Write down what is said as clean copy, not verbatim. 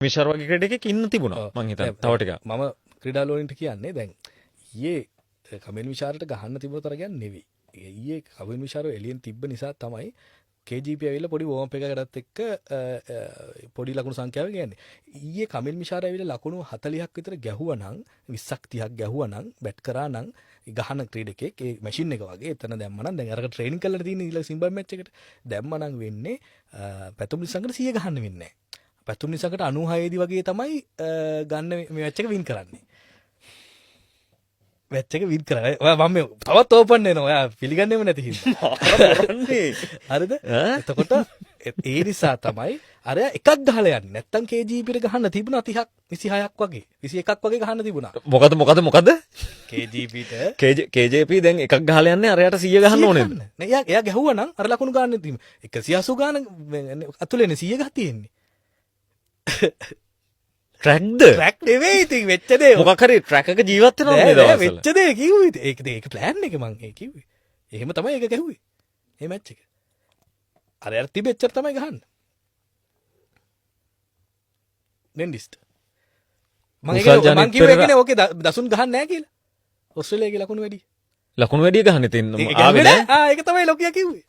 මිෂර් වගේ ක්‍රීඩකෙක් ඉන්න තිබුණා මං හිතන්නේ තව ටිකක්. මම ක්‍රීඩාලෝනින්ට කියන්නේ දැන් ඊයේ කමෙන් විශාරට ගහන්න තිබුණ තරගයක් නෙවෙයි. ඊයේ කමෙන් විශාරෝ එළියෙන් තිබ්බ නිසා තමයි KGP ඇවිල්ලා පොඩි වෝම් අප් එකකටත් එක්ක පොඩි ලකුණු සංඛ්‍යාව කියන්නේ. ඊයේ කමෙල් මිෂාර ඇවිල්ලා ලකුණු 40ක් විතර ගැහුවා නම් 20ක් 30ක් ගැහුවා නම් බැට් කරා නම් ගහන ක්‍රීඩකෙක් ඒ මැෂින් එක වගේ එතන දැම්ම නම් දැන් අරක ට්‍රේනින් කරලා තියෙන ඊළඟ සිම්බා මැච් එකට දැම්ම නම් වෙන්නේ පැතුම් නිසංගට 100 ගහන්න වෙන්නේ නැහැ. පැතුම් නිසංගට 96 දී වගේ තමයි ගන්න මේ මැච් එක වින් කරන්නේ. මැච් එක වින් කරා. මම තවත් ඕපන් වෙනවා. ඔයා පිළිගන්නේම නැති හින්දා. හරිද? එතකොට ඒ නිසා තමයි අර එකක් ගහලා යන්නේ. නැත්තම් KGP ට ගහන්න තිබුණා 30ක් 26ක් වගේ 21ක් වගේ ගහන්න තිබුණා. මොකද KGP ට KJP දැන් එකක් ගහලා යන්නේ අරයට 100 ගහන්න ඕනේද? නෑ එයා ගැහුවා නම් අර ලකුණු ගන්න තියෙන්නේ 180 ගාන අතුලේනේ 100 ගහ තියෙන්නේ. ට්‍රැක් නෙවෙයි ඉතින් වෙච්ච දේ. මොකක් හරි ට්‍රැක් එක ජීවත් වෙනවා මේ දවස්වල. වෙච්ච දේ කිව්වේ. ඒක ප්ලෑන් එක මං ඒ කිව්වේ. එහෙම තමයි ඒක ගැහුවේ. මේ මැච් එක. අර යාර තිබෙච්චර තමයි ගහන්න. නෙන්ඩිස්ට්. මං කිව්වේ ඕකේ දසුන් ගහන්න නැහැ කියලා. ඔස්ට්‍රේලියාවේ ලකුණු වැඩි. ලකුණු වැඩි ගහන්න තියෙන ආවේ නෑ. ඒක තමයි ලොකියා කිව්වේ.